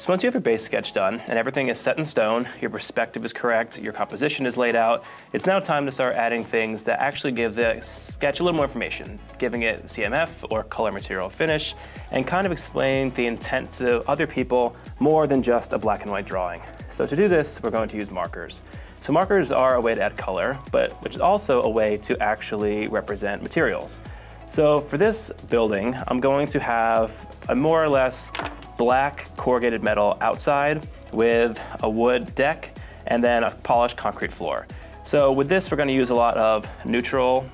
So once you have your base sketch done and everything is set in stone, your perspective is correct, your composition is laid out, it's now time to start adding things that actually give the sketch a little more information, giving it CMF or color material finish, and kind of explain the intent to other people more than just a black and white drawing. So to do this, we're going to use markers. So markers are a way to add color, but which is also a way to actually represent materials. So for this building, I'm going to have a more or less black corrugated metal outside with a wood deck and then a polished concrete floor. So with this, we're going to use a lot of neutral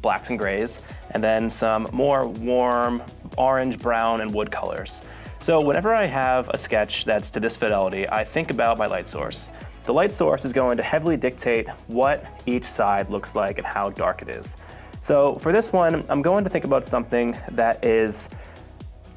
blacks and grays, and then some more warm orange, brown, and wood colors. So whenever I have a sketch that's to this fidelity, I think about my light source. The light source is going to heavily dictate what each side looks like and how dark it is. So for this one, I'm going to think about something that is,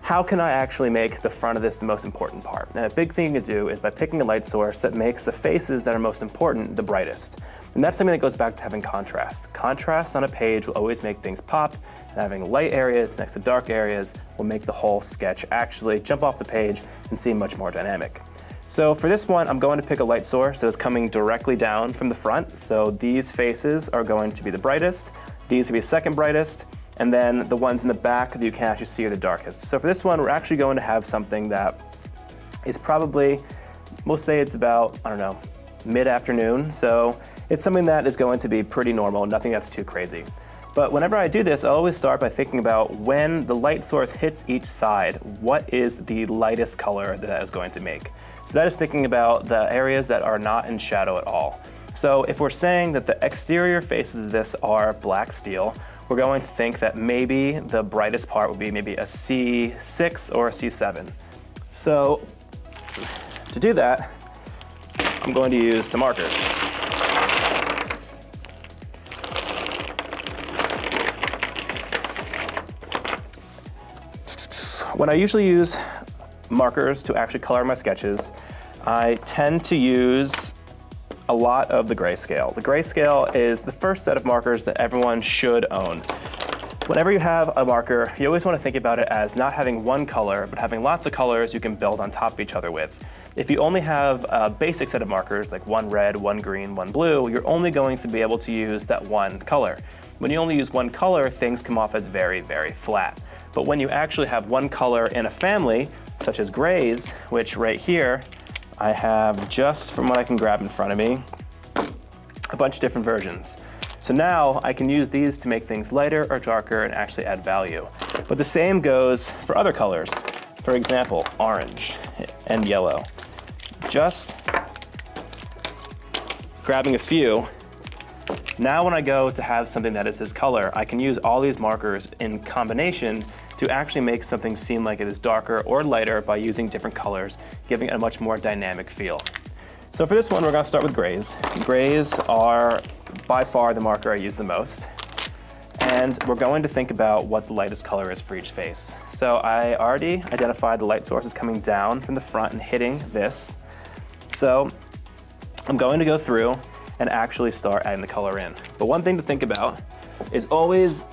how can I actually make the front of this the most important part? And a big thing to do is by picking a light source that makes the faces that are most important the brightest. And that's something that goes back to having contrast. Contrast on a page will always make things pop, and having light areas next to dark areas will make the whole sketch actually jump off the page and seem much more dynamic. So for this one, I'm going to pick a light source that is coming directly down from the front. So these faces are going to be the brightest, these will be second brightest, and then the ones in the back that you can actually see are the darkest. So for this one, we're actually going to have something that is probably, we'll say it's about, I don't know, mid-afternoon. So it's something that is going to be pretty normal, nothing that's too crazy. But whenever I do this, I always start by thinking about when the light source hits each side, what is the lightest color that is going to make? So that is thinking about the areas that are not in shadow at all. So if we're saying that the exterior faces of this are black steel, we're going to think that maybe the brightest part would be maybe a C6 or a C7. So to do that, I'm going to use some markers. When I usually use markers to actually color my sketches, I tend to use a lot of the grayscale. The grayscale is the first set of markers that everyone should own. Whenever you have a marker, you always want to think about it as not having one color, but having lots of colors you can build on top of each other with. If you only have a basic set of markers, like one red, one green, one blue, you're only going to be able to use that one color. When you only use one color, things come off as very, very flat. But when you actually have one color in a family, such as grays, which right here, I have, just from what I can grab in front of me, a bunch of different versions. So now I can use these to make things lighter or darker and actually add value. But the same goes for other colors. For example, orange and yellow. Just grabbing a few. Now when I go to have something that is this color, I can use all these markers in combination to actually make something seem like it is darker or lighter by using different colors, giving it a much more dynamic feel. So for this one, we're going to start with grays. Grays are by far the marker I use the most. And we're going to think about what the lightest color is for each face. So I already identified the light sources coming down from the front and hitting this. So I'm going to go through and actually start adding the color in. But one thing to think about is always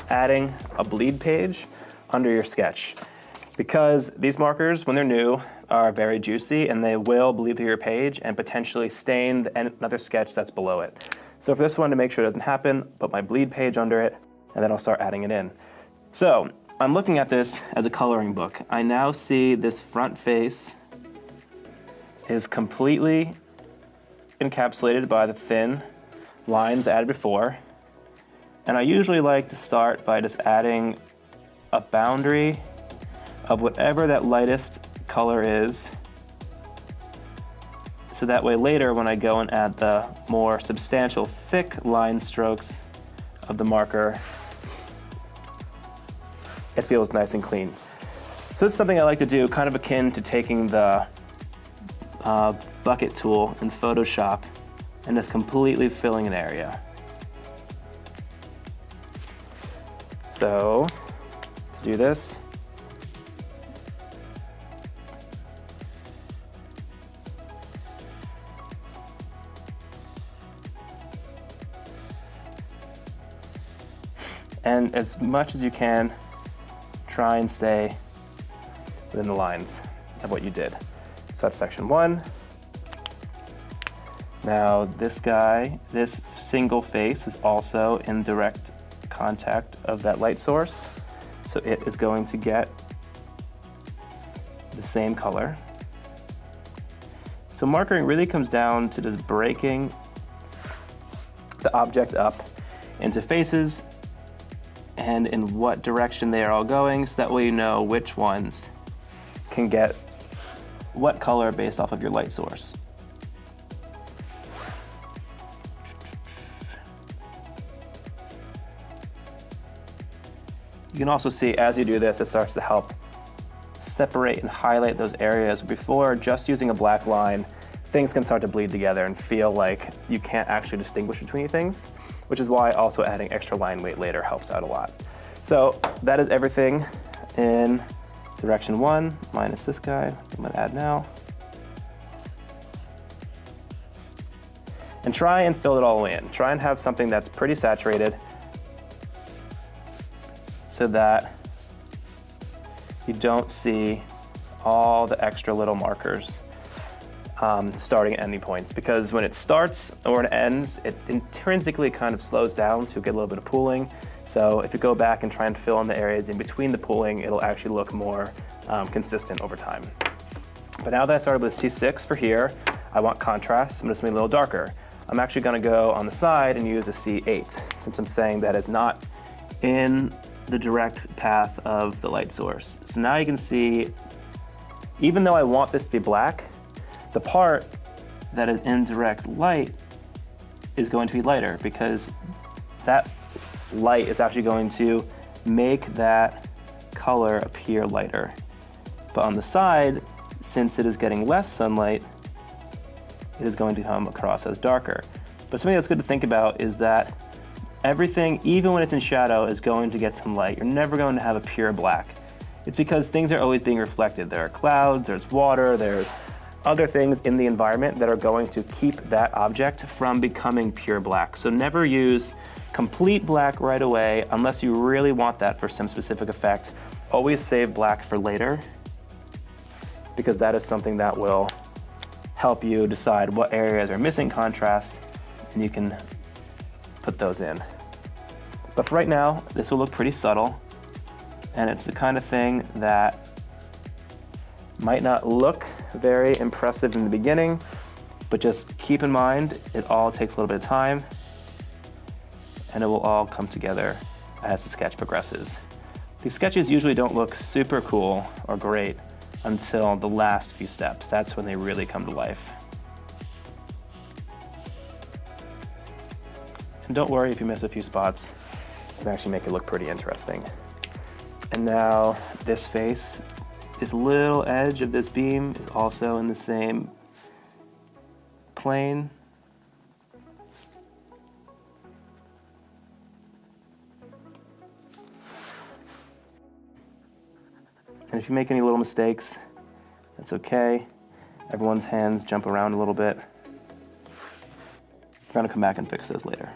adding a bleed page under your sketch, because these markers, when they're new, are very juicy and they will bleed through your page and potentially stain another sketch that's below it. So for this one, to make sure it doesn't happen, put my bleed page under it, and then I'll start adding it in. So I'm looking at this as a coloring book. I now see this front face is completely encapsulated by the thin lines added before. And I usually like to start by just adding a boundary of whatever that lightest color is. So that way later when I go and add the more substantial thick line strokes of the marker, it feels nice and clean. So this is something I like to do, kind of akin to taking the bucket tool in Photoshop and just completely filling an area. So to do this, and as much as you can, try and stay within the lines of what you did. So that's section 1. Now this guy, this single face is also in direct contact of that light source. So it is going to get the same color. So markering really comes down to just breaking the object up into faces and in what direction they are all going, so that way you know which ones can get what color based off of your light source. You can also see as you do this, it starts to help separate and highlight those areas. Before, just using a black line, things can start to bleed together and feel like you can't actually distinguish between things, which is why also adding extra line weight later helps out a lot. So that is everything in direction 1 minus this guy. I'm gonna add now. And try and fill it all in. Try and have something that's pretty saturated so that you don't see all the extra little markers starting at ending points, because when it starts or it ends, it intrinsically kind of slows down, so you'll get a little bit of pooling. So if you go back and try and fill in the areas in between the pooling, it'll actually look more consistent over time. But now that I started with C6 for here, I want contrast. I'm just gonna make it a little darker. I'm actually gonna go on the side and use a C8, since I'm saying that is not in the direct path of the light source. So now you can see, even though I want this to be black, the part that is in direct light is going to be lighter, because that light is actually going to make that color appear lighter. But on the side, since it is getting less sunlight, it is going to come across as darker. But something that's good to think about is that everything, even when it's in shadow, is going to get some light. You're never going to have a pure black. It's because things are always being reflected. There are clouds, there's water, there's other things in the environment that are going to keep that object from becoming pure black. So never use complete black right away unless you really want that for some specific effect. Always save black for later, because that is something that will help you decide what areas are missing contrast, and you can put those in. But for right now, this will look pretty subtle, and it's the kind of thing that might not look very impressive in the beginning, but just keep in mind, it all takes a little bit of time, and it will all come together as the sketch progresses. These sketches usually don't look super cool or great until the last few steps. That's when they really come to life. And don't worry if you miss a few spots, you can actually make it look pretty interesting. And now this face, this little edge of this beam is also in the same plane. And if you make any little mistakes, that's okay. Everyone's hands jump around a little bit. We're gonna come back and fix those later.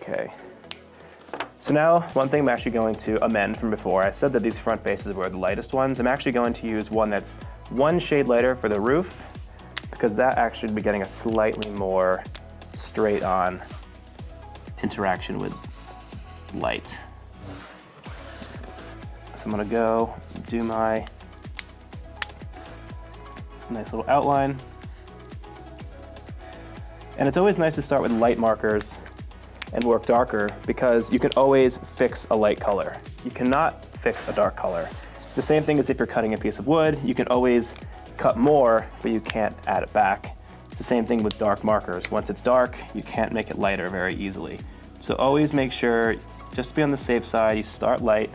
Okay. So now, one thing I'm actually going to amend from before. I said that these front faces were the lightest ones. I'm actually going to use one that's one shade lighter for the roof, because that actually would be getting a slightly more straight on interaction with light. So I'm gonna go do my nice little outline. And it's always nice to start with light markers and work darker, because you can always fix a light color. You cannot fix a dark color. It's the same thing as if you're cutting a piece of wood. You can always cut more, but you can't add it back. It's the same thing with dark markers. Once it's dark, you can't make it lighter very easily. So always make sure, just to be on the safe side, you start light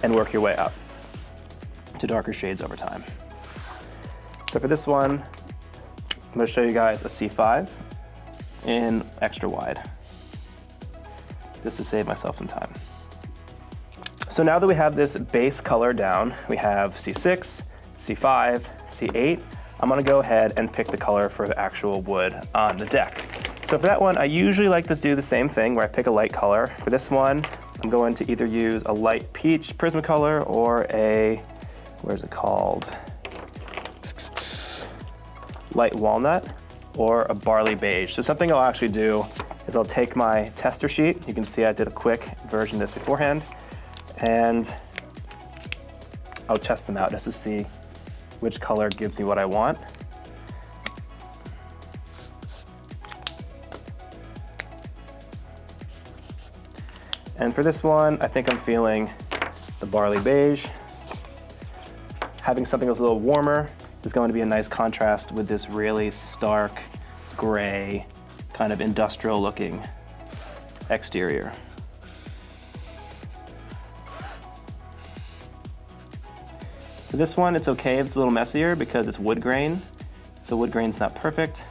and work your way up to darker shades over time. So for this one, I'm gonna show you guys a C5 in extra wide, just to save myself some time. So now that we have this base color down, we have C6, C5, C8, I'm gonna go ahead and pick the color for the actual wood on the deck. So for that one, I usually like to do the same thing where I pick a light color. For this one, I'm going to either use a light peach Prismacolor or a, where's it called? Light walnut or a barley beige. So something I'll actually do is I'll take my tester sheet. You can see I did a quick version of this beforehand, and I'll test them out just to see which color gives me what I want. And for this one, I think I'm feeling the barley beige. Having something that's a little warmer is going to be a nice contrast with this really stark gray, kind of industrial looking exterior. For this one, it's okay if it's a little messier because it's wood grain. So wood grain's not perfect.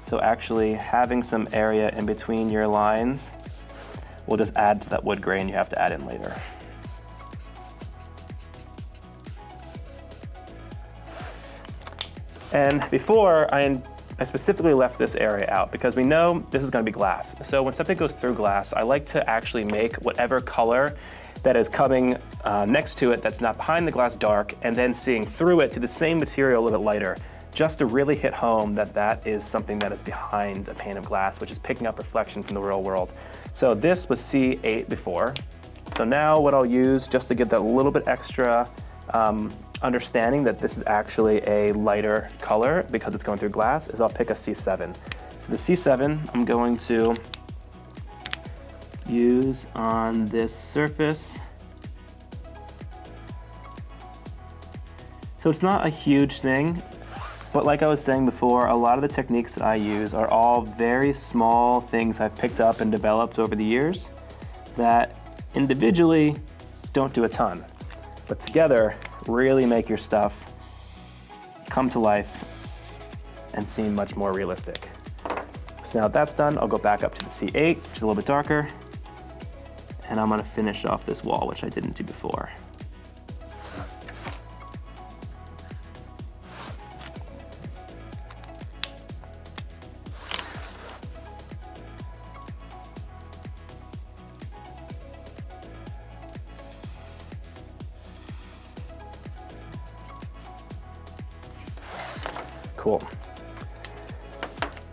So actually having some area in between your lines will just add to that wood grain you have to add in later. And before, I specifically left this area out because we know this is going to be glass. So when something goes through glass, I like to actually make whatever color that is coming next to it that's not behind the glass dark, and then seeing through it to the same material a little bit lighter, just to really hit home that that is something that is behind a pane of glass, which is picking up reflections from the real world. So this was C8 before. So now what I'll use, just to give that little bit extra understanding that this is actually a lighter color because it's going through glass, is I'll pick a C7. So the C7 I'm going to use on this surface. So it's not a huge thing, but like I was saying before, a lot of the techniques that I use are all very small things I've picked up and developed over the years that individually don't do a ton, but together really make your stuff come to life and seem much more realistic. So now that that's done, I'll go back up to the C8, which is a little bit darker, and I'm gonna finish off this wall, which I didn't do before. Cool.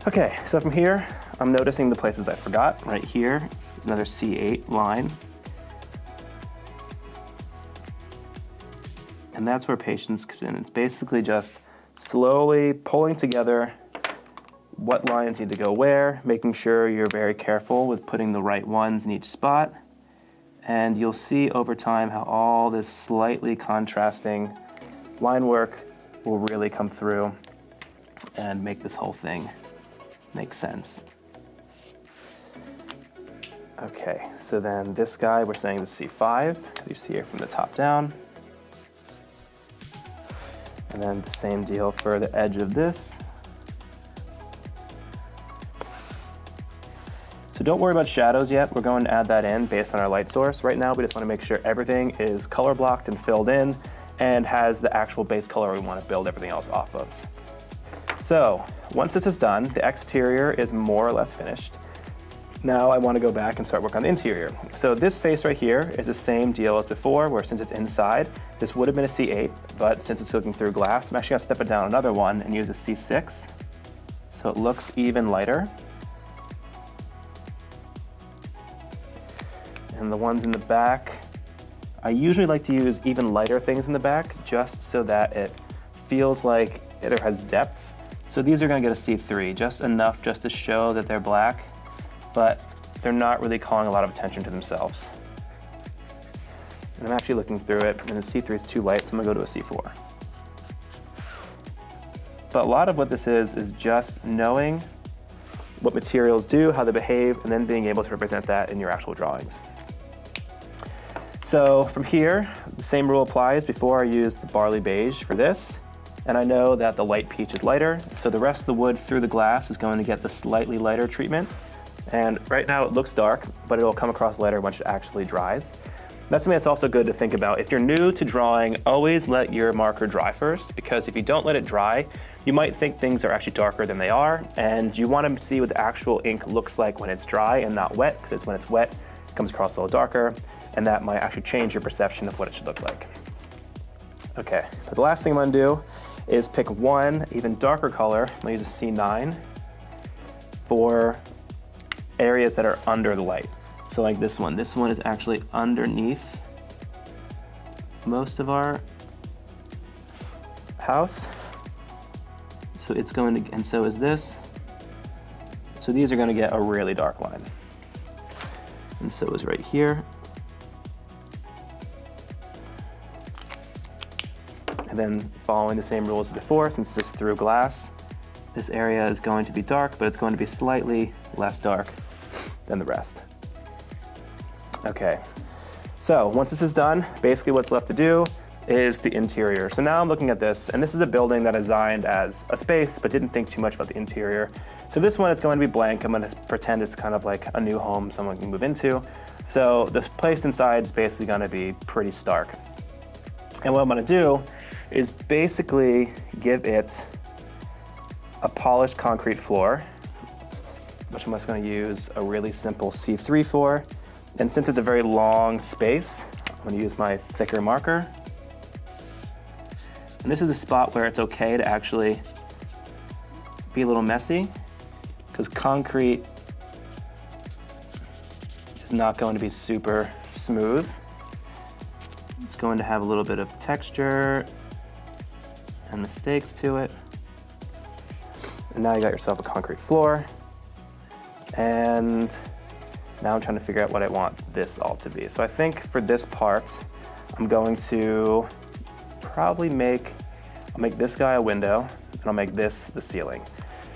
Okay, so from here, I'm noticing the places I forgot. Right here is another C8 line. And that's where patience comes in. It's basically just slowly pulling together what lines need to go where, making sure you're very careful with putting the right ones in each spot. And you'll see over time how all this slightly contrasting line work will really come through and make this whole thing make sense. Okay, so then this guy, we're saying the C5, because you see it from the top down. And then the same deal for the edge of this. So don't worry about shadows yet. We're going to add that in based on our light source. Right now, we just want to make sure everything is color blocked and filled in and has the actual base color we want to build everything else off of. So once this is done, the exterior is more or less finished. Now I want to go back and start work on the interior. So this face right here is the same deal as before, where since it's inside, this would have been a C8, but since it's looking through glass, I'm actually going to step it down another one and use a C6. So it looks even lighter. And the ones in the back, I usually like to use even lighter things in the back, just so that it feels like it has depth. So these are going to get a C3, just enough just to show that they're black, but they're not really calling a lot of attention to themselves. And I'm actually looking through it, and the C3 is too light, so I'm going to go to a C4. But a lot of what this is just knowing what materials do, how they behave, and then being able to represent that in your actual drawings. So from here, the same rule applies. Before I used the barley beige for this, and I know that the light peach is lighter, so the rest of the wood through the glass is going to get the slightly lighter treatment. And right now it looks dark, but it will come across lighter once it actually dries. That's something that's also good to think about. If you're new to drawing, always let your marker dry first, because if you don't let it dry, you might think things are actually darker than they are, and you want to see what the actual ink looks like when it's dry and not wet, because when it's wet, it comes across a little darker, and that might actually change your perception of what it should look like. Okay, but the last thing I'm going to do is pick one even darker color. I'm going to use a C9 for areas that are under the light. So like this one is actually underneath most of our house. So it's going to, and so is this. So these are going to get a really dark line. And so is right here. And then following the same rules as before, since this is through glass, this area is going to be dark, but it's going to be slightly less dark than the rest. Okay, so once this is done, basically what's left to do is the interior. So now I'm looking at this, and this is a building that I designed as a space, but didn't think too much about the interior. So this one is going to be blank. I'm going to pretend it's kind of like a new home someone can move into. So this place inside is basically going to be pretty stark. And what I'm going to do is basically give it a polished concrete floor, which I'm just going to use a really simple C3 for. And since it's a very long space, I'm going to use my thicker marker. And this is a spot where it's okay to actually be a little messy, because concrete is not going to be super smooth. It's going to have a little bit of texture and mistakes to it. And now you got yourself a concrete floor. And now I'm trying to figure out what I want this all to be. So I think for this part, I'm going to probably I'll make this guy a window, and I'll make this the ceiling.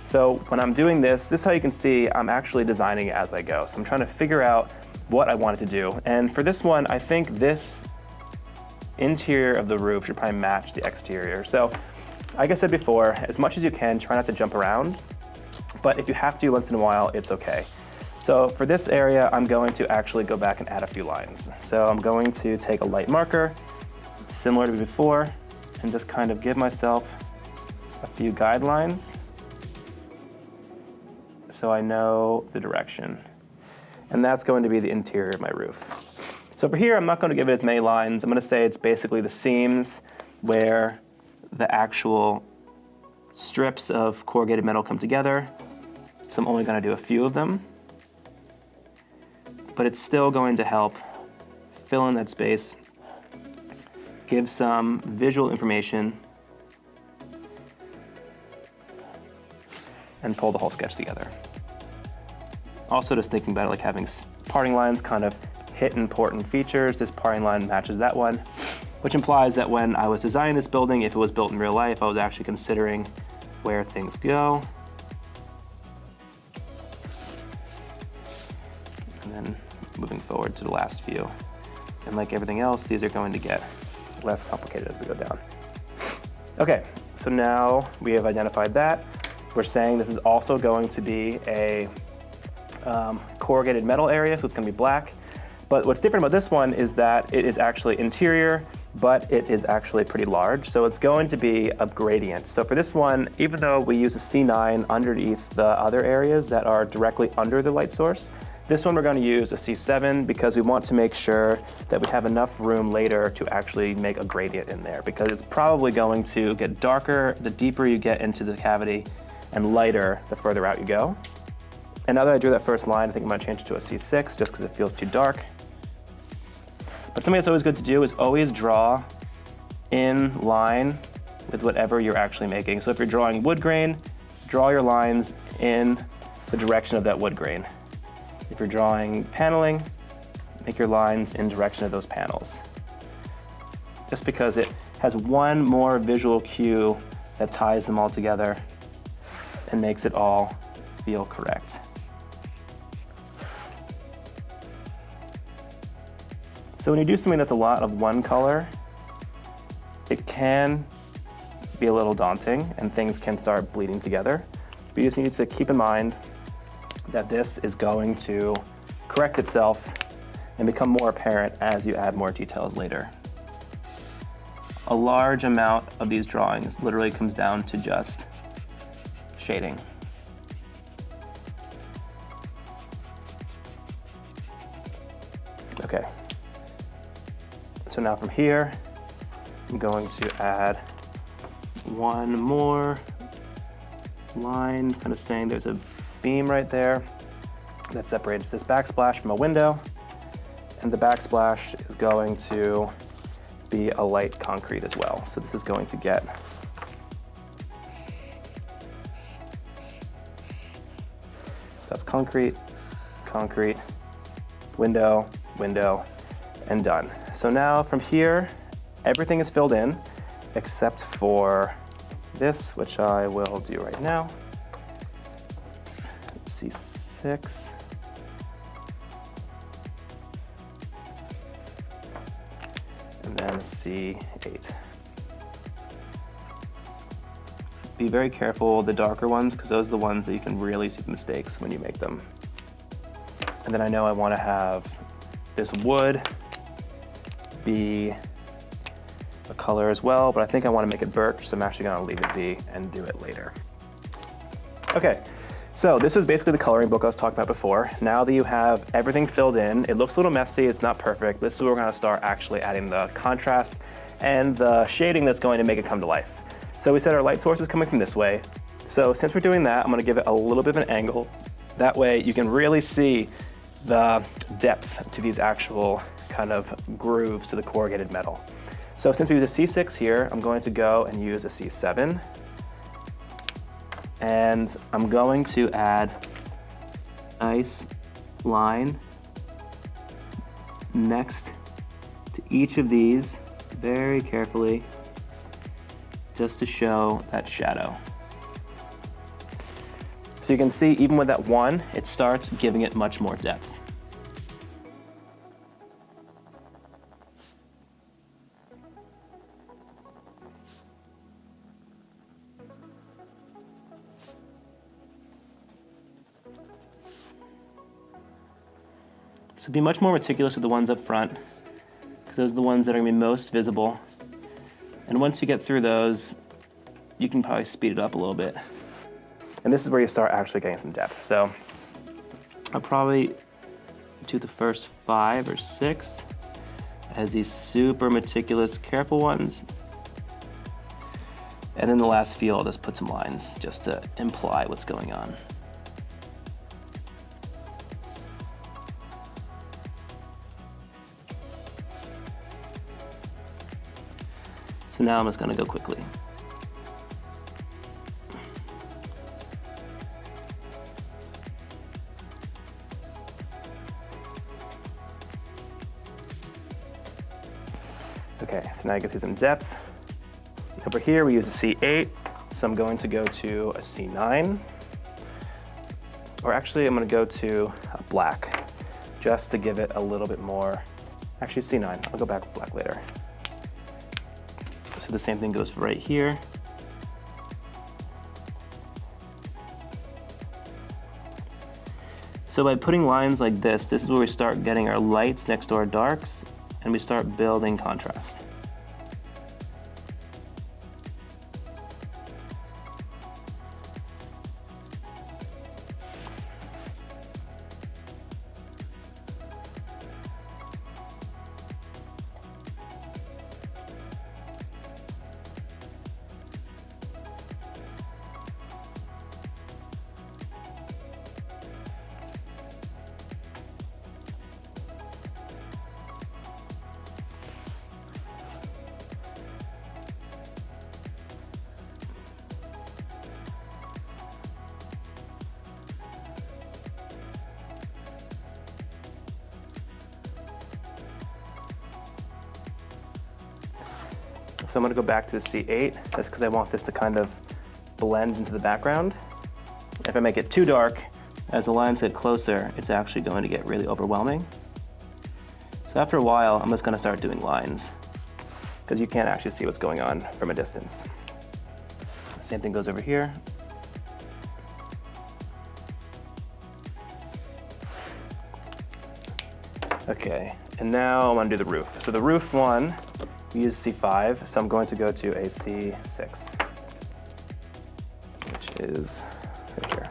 So when I'm doing this is how you can see I'm actually designing it as I go. So I'm trying to figure out what I want it to do. And for this one, I think this interior of the roof should probably match the exterior. So like I said before, as much as you can, try not to jump around. But if you have to once in a while, it's okay. So for this area, I'm going to actually go back and add a few lines. So I'm going to take a light marker, similar to before, and just kind of give myself a few guidelines so I know the direction. And that's going to be the interior of my roof. So for here, I'm not going to give it as many lines. I'm going to say it's basically the seams where the actual strips of corrugated metal come together. So I'm only going to do a few of them. But it's still going to help fill in that space, give some visual information, and pull the whole sketch together. Also just thinking about it like having parting lines kind of hit important features. This parting line matches that one, which implies that when I was designing this building, if it was built in real life, I was actually considering where things go. And then moving forward to the last few. And like everything else, these are going to get less complicated as we go down. Okay, so now we have identified that. We're saying this is also going to be a corrugated metal area, so it's going to be black. But what's different about this one is that it is actually interior, but it is actually pretty large. So it's going to be a gradient. So for this one, even though we use a C9 underneath the other areas that are directly under the light source, this one we're going to use a C7 because we want to make sure that we have enough room later to actually make a gradient in there, because it's probably going to get darker the deeper you get into the cavity and lighter the further out you go. And now that I drew that first line, I think I'm going to change it to a C6 just because it feels too dark. But something that's always good to do is always draw in line with whatever you're actually making. So if you're drawing wood grain, draw your lines in the direction of that wood grain. If you're drawing paneling, make your lines in direction of those panels. Just because it has one more visual cue that ties them all together and makes it all feel correct. So when you do something that's a lot of one color, it can be a little daunting and things can start bleeding together. But you just need to keep in mind that this is going to correct itself and become more apparent as you add more details later. A large amount of these drawings literally comes down to just shading. Okay, so now from here, I'm going to add one more line, kind of saying there's a beam right there that separates this backsplash from a window, and the backsplash is going to be a light concrete as well. So this is going to get that's concrete, concrete, window, window, and done. So now from here, everything is filled in except for this, which I will do right now. C6. And then C8. Be very careful with the darker ones, because those are the ones that you can really see the mistakes when you make them. And then I know I want to have this wood be a color as well, but I think I want to make it birch, so I'm actually going to leave it be and do it later. Okay, so this was basically the coloring book I was talking about before. Now that you have everything filled in, it looks a little messy, it's not perfect. This is where we're going to start actually adding the contrast and the shading that's going to make it come to life. So we said our light source is coming from this way. So since we're doing that, I'm going to give it a little bit of an angle. That way you can really see the depth to these actual kind of grooves to the corrugated metal. So since we use a C6 here, I'm going to go and use a C7. And I'm going to add a nice line next to each of these very carefully, just to show that shadow. So you can see even with that one, it starts giving it much more depth. So be much more meticulous with the ones up front, because those are the ones that are going to be most visible. And once you get through those, you can probably speed it up a little bit. And this is where you start actually getting some depth. So I'll probably do the first 5 or 6 as these super meticulous, careful ones. And then the last few, I'll just put some lines just to imply what's going on. So now I'm just going to go quickly. Okay, so now you can see some depth. Over here we use a C8, so I'm going to go to a C9. Or actually I'm going to go to a black, just to give it a little bit more. Actually C9, I'll go back to black later. So the same thing goes right here. So by putting lines like this is where we start getting our lights next to our darks, and we start building contrast. So I'm going to go back to the C8, that's because I want this to kind of blend into the background. If I make it too dark, as the lines get closer, it's actually going to get really overwhelming. So after a while, I'm just going to start doing lines, because you can't actually see what's going on from a distance. Same thing goes over here. Okay, and now I'm gonna do the roof. So the roof one, we use C5, so I'm going to go to a C6, which is right here.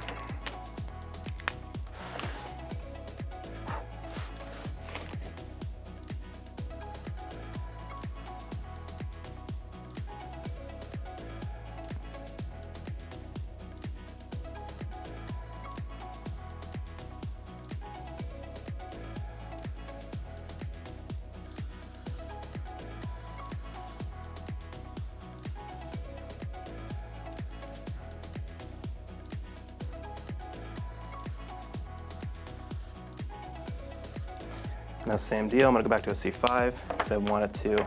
Now same deal, I'm gonna go back to a C5 because I want it to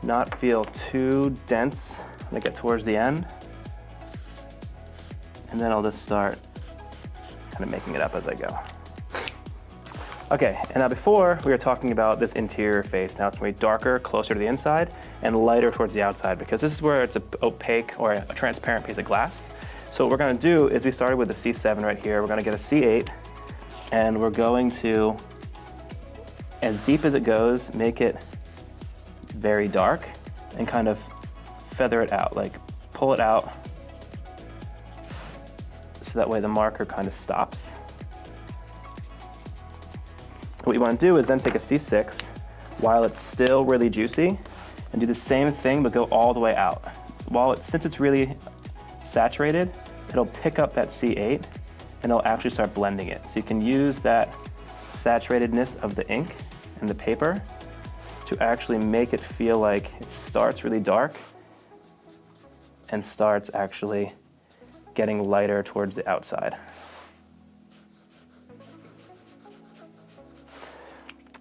not feel too dense when I get towards the end. And then I'll just start kind of making it up as I go. Okay, and now before we were talking about this interior face, now it's gonna be darker, closer to the inside, and lighter towards the outside because this is where it's an opaque or a transparent piece of glass. So what we're gonna do is we started with the C7 right here, we're gonna get a C8, and we're going to, as deep as it goes, make it very dark and kind of feather it out, like pull it out so that way the marker kind of stops. What you want to do is then take a C6 while it's still really juicy and do the same thing but go all the way out. Since it's really saturated, it'll pick up that C8 and it'll actually start blending it. So you can use that saturatedness of the ink and the paper to actually make it feel like it starts really dark and starts actually getting lighter towards the outside.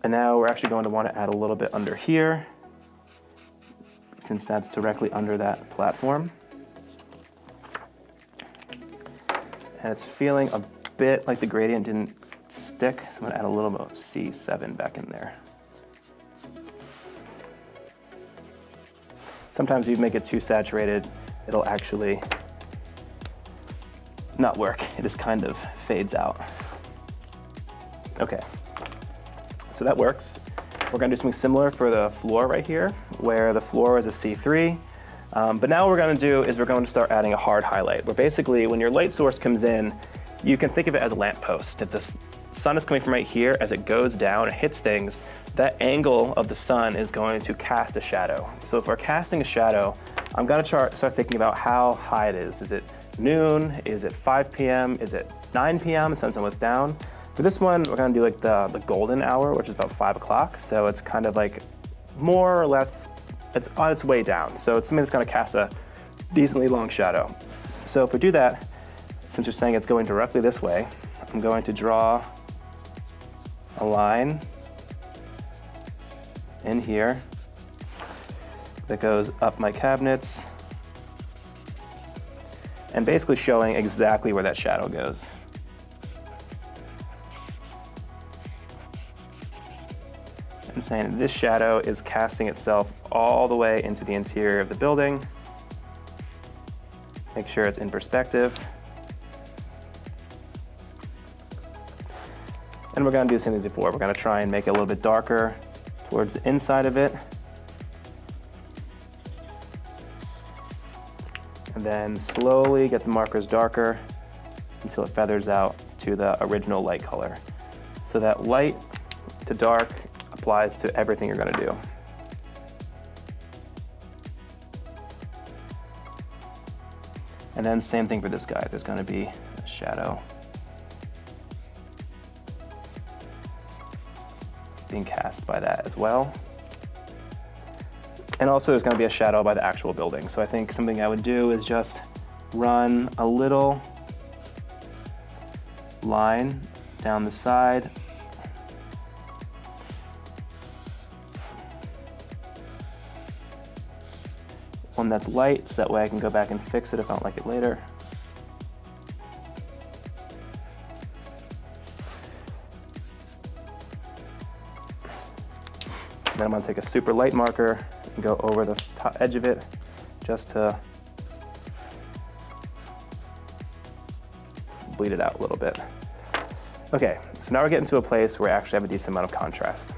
And now we're actually going to want to add a little bit under here, since that's directly under that platform. And it's feeling a bit like the gradient didn't stick, so I'm going to add a little bit of C7 back in there. Sometimes if you make it too saturated, it'll actually not work. It just kind of fades out. Okay, so that works. We're going to do something similar for the floor right here, where the floor is a C3. But now what we're going to do is we're going to start adding a hard highlight, where basically when your light source comes in, you can think of it as a lamppost. If the sun is coming from right here, as it goes down and hits things, that angle of the sun is going to cast a shadow. So if we're casting a shadow, I'm going to start thinking about how high it is. Is it noon? Is it 5 p.m.? Is it 9 p.m.? The sun's almost down. For this one, we're going to do like the golden hour, which is about 5 o'clock. So it's kind of like more or less, it's on its way down. So it's something that's going to cast a decently long shadow. So if we do that, since you're saying it's going directly this way, I'm going to draw a line in here that goes up my cabinets and basically showing exactly where that shadow goes. And saying this shadow is casting itself all the way into the interior of the building. Make sure it's in perspective. And we're going to do the same thing as before. We're going to try and make it a little bit darker towards the inside of it. And then slowly get the markers darker until it feathers out to the original light color. So that light to dark applies to everything you're going to do. And then same thing for this guy. There's going to be a shadow being cast by that as well. And also there's going to be a shadow by the actual building. So I think something I would do is just run a little line down the side. One that's light, so that way I can go back and fix it if I don't like it later. Then I'm going to take a super light marker and go over the top edge of it just to bleed it out a little bit. Okay, so now we're getting to a place where we actually have a decent amount of contrast.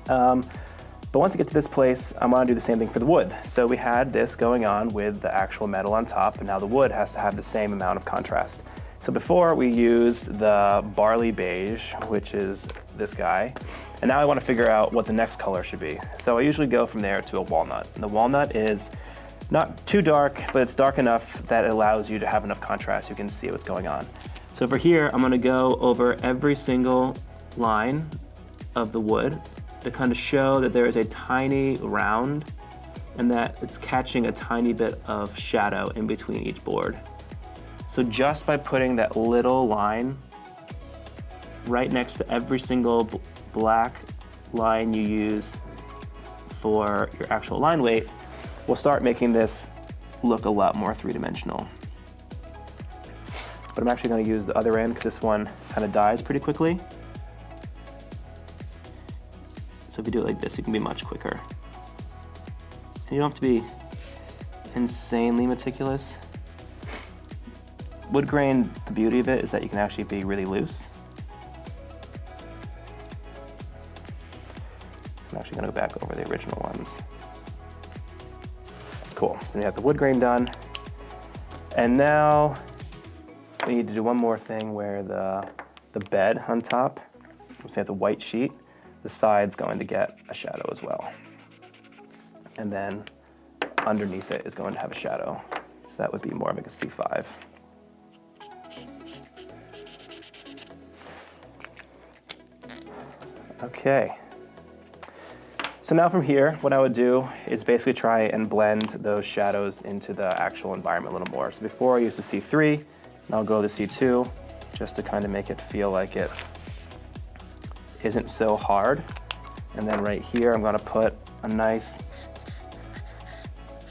But once I get to this place, I'm gonna do the same thing for the wood. So we had this going on with the actual metal on top, and now the wood has to have the same amount of contrast. So before we used the barley beige, which is this guy, and now I wanna figure out what the next color should be. So I usually go from there to a walnut. And the walnut is not too dark, but it's dark enough that it allows you to have enough contrast. You can see what's going on. So for here, I'm gonna go over every single line of the wood to kind of show that there is a tiny round and that it's catching a tiny bit of shadow in between each board. So just by putting that little line right next to every single black line you used for your actual line weight, we'll start making this look a lot more three-dimensional. But I'm actually going to use the other end because this one kind of dies pretty quickly. So if you do it like this, you can be much quicker. And you don't have to be insanely meticulous. Wood grain, the beauty of it is that you can actually be really loose. So I'm actually going to go back over the original ones. Cool, so you have the wood grain done. And now we need to do one more thing where the bed on top, so it's a white sheet, the side's going to get a shadow as well. And then underneath it is going to have a shadow. So that would be more like a C5. Okay. So now from here, what I would do is basically try and blend those shadows into the actual environment a little more. So before I used the C3, and I'll go to C2 just to kind of make it feel like it isn't so hard. And then right here, I'm gonna put a nice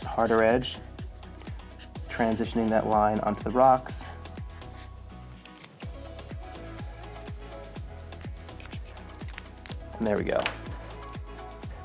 harder edge, transitioning that line onto the rocks. And there we go.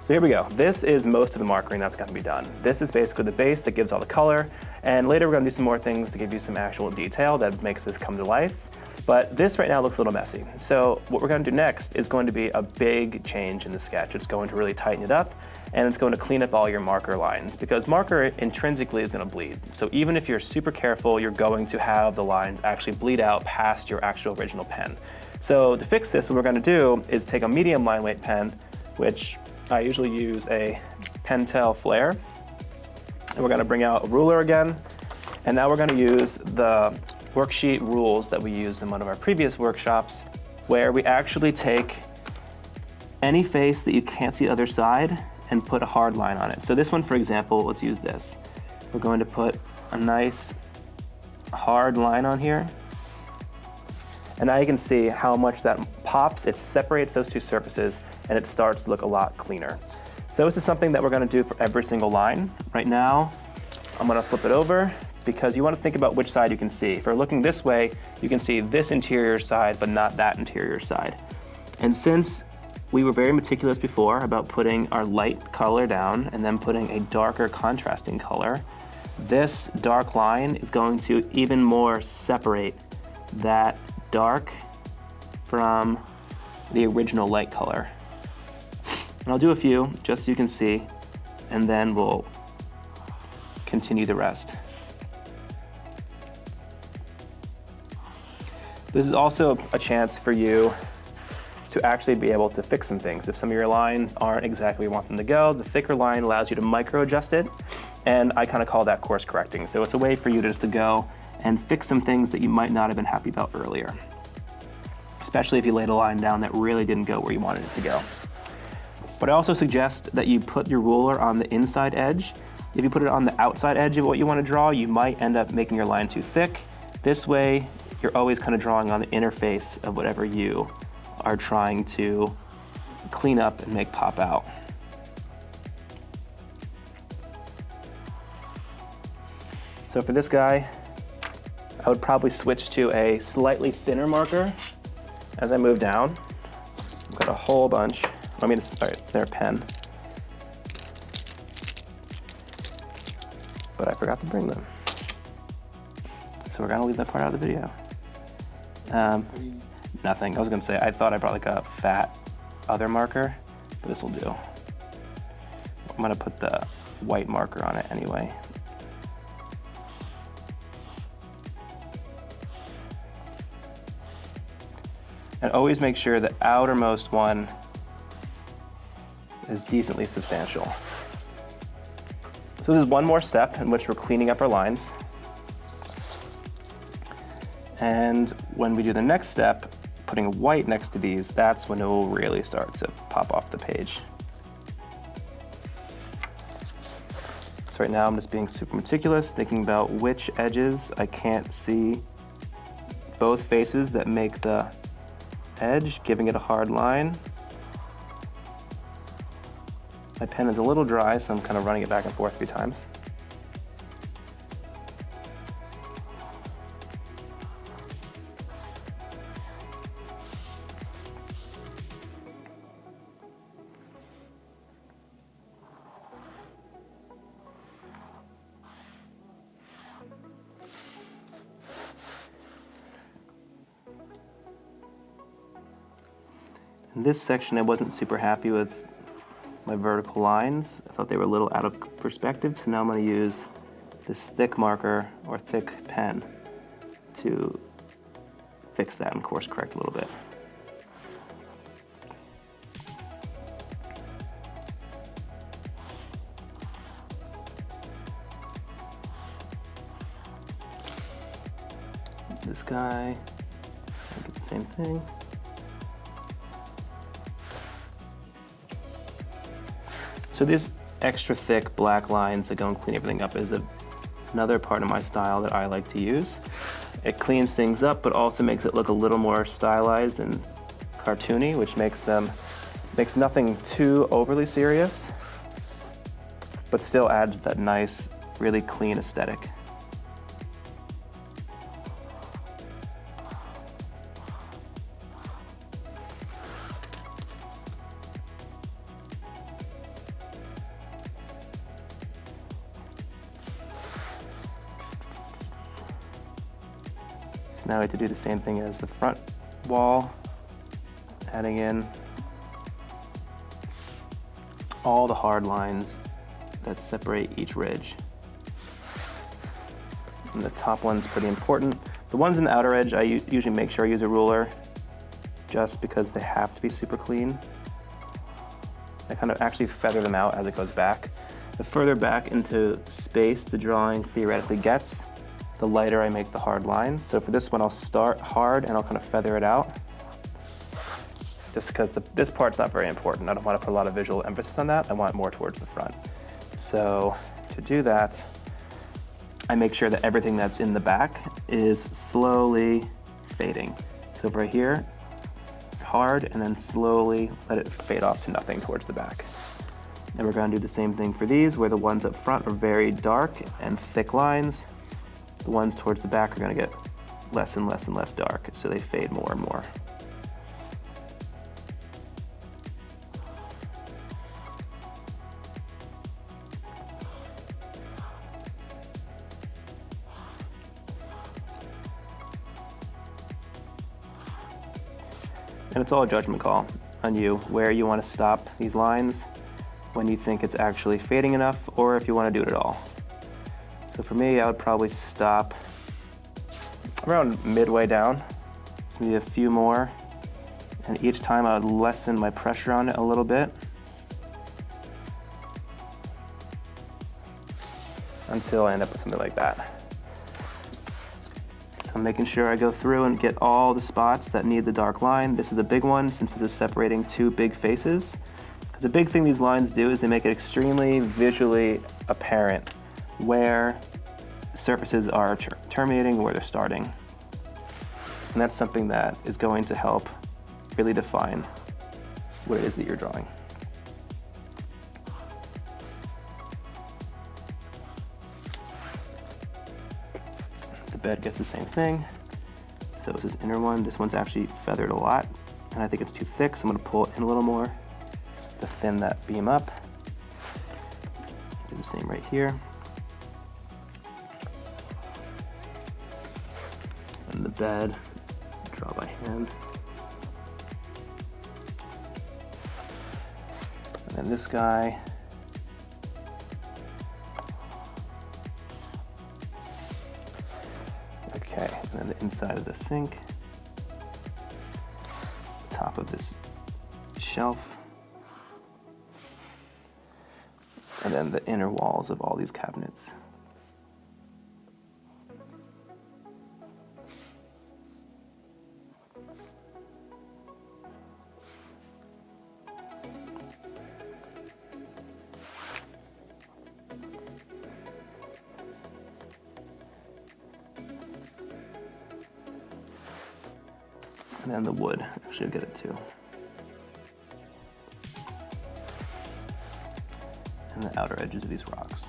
So here we go. This is most of the markering that's gonna be done. This is basically the base that gives all the color. And later we're gonna do some more things to give you some actual detail that makes this come to life. But this right now looks a little messy. So what we're gonna do next is going to be a big change in the sketch. It's going to really tighten it up, and it's going to clean up all your marker lines, because marker intrinsically is gonna bleed. So even if you're super careful, you're going to have the lines actually bleed out past your actual original pen. So to fix this, what we're gonna do is take a medium line weight pen, which I usually use a Pentel Flare, and we're gonna bring out a ruler again, and now we're gonna use the worksheet rules that we used in one of our previous workshops, where we actually take any face that you can't see the other side and put a hard line on it. So this one, for example, let's use this. We're going to put a nice hard line on here. And now you can see how much that pops. It separates those two surfaces and it starts to look a lot cleaner. So this is something that we're gonna do for every single line. Right now, I'm gonna flip it over, because you want to think about which side you can see. If you're looking this way, you can see this interior side, but not that interior side. And since we were very meticulous before about putting our light color down and then putting a darker contrasting color, this dark line is going to even more separate that dark from the original light color. And I'll do a few just so you can see, and then we'll continue the rest. This is also a chance for you to actually be able to fix some things. If some of your lines aren't exactly where you want them to go, the thicker line allows you to micro adjust it, and I kind of call that course correcting. So it's a way for you just to go and fix some things that you might not have been happy about earlier, especially if you laid a line down that really didn't go where you wanted it to go. But I also suggest that you put your ruler on the inside edge. If you put it on the outside edge of what you want to draw, you might end up making your line too thick. This way, you're always kind of drawing on the interface of whatever you are trying to clean up and make pop out. So for this guy, I would probably switch to a slightly thinner marker as I move down. I've got a whole bunch. Sorry, it's their pen. But I forgot to bring them. So we're gonna leave that part out of the video. Nothing. I was gonna say, I thought I brought like a fat other marker, but this will do. I'm gonna put the white marker on it anyway. And always make sure the outermost one is decently substantial. So this is one more step in which we're cleaning up our lines. And when we do the next step, putting white next to these, that's when it will really start to pop off the page. So right now I'm just being super meticulous, thinking about which edges I can't see both faces that make the edge, giving it a hard line. My pen is a little dry, so I'm kind of running it back and forth a few times. In this section, I wasn't super happy with my vertical lines. I thought they were a little out of perspective, so now I'm going to use this thick marker or thick pen to fix that and course correct a little bit. This guy, I'll get the same thing. So these extra thick black lines that go and clean everything up is another part of my style that I like to use. It cleans things up, but also makes it look a little more stylized and cartoony, which makes nothing too overly serious, but still adds that nice, really clean aesthetic. So now I have to do the same thing as the front wall, adding in all the hard lines that separate each ridge. And the top one's pretty important. The ones in the outer edge, I usually make sure I use a ruler just because they have to be super clean. I kind of actually feather them out as it goes back. The further back into space the drawing theoretically gets, the lighter I make the hard lines. So for this one, I'll start hard and I'll kind of feather it out. Just because this part's not very important. I don't want to put a lot of visual emphasis on that. I want it more towards the front. So to do that, I make sure that everything that's in the back is slowly fading. So right here, hard, and then slowly let it fade off to nothing towards the back. And we're going to do the same thing for these, where the ones up front are very dark and thick lines. The ones towards the back are going to get less and less and less dark, so they fade more and more. And it's all a judgment call on you, where you want to stop these lines, when you think it's actually fading enough, or if you want to do it at all. So for me, I would probably stop around midway down, so maybe a few more, and each time I would lessen my pressure on it a little bit until I end up with something like that. So I'm making sure I go through and get all the spots that need the dark line. This is a big one since this is separating two big faces. Because the big thing these lines do is they make it extremely visually apparent where surfaces are terminating, where they're starting. And that's something that is going to help really define what it is that you're drawing. The bed gets the same thing. So this is inner one. This one's actually feathered a lot, and I think it's too thick, so I'm gonna pull it in a little more to thin that beam up. Do the same right here. And the bed, draw by hand. then this guy. Okay, and then the inside of the sink, top of this shelf, and then the inner walls of all these cabinets. And then the wood, actually I'll get it too. And the outer edges of these rocks.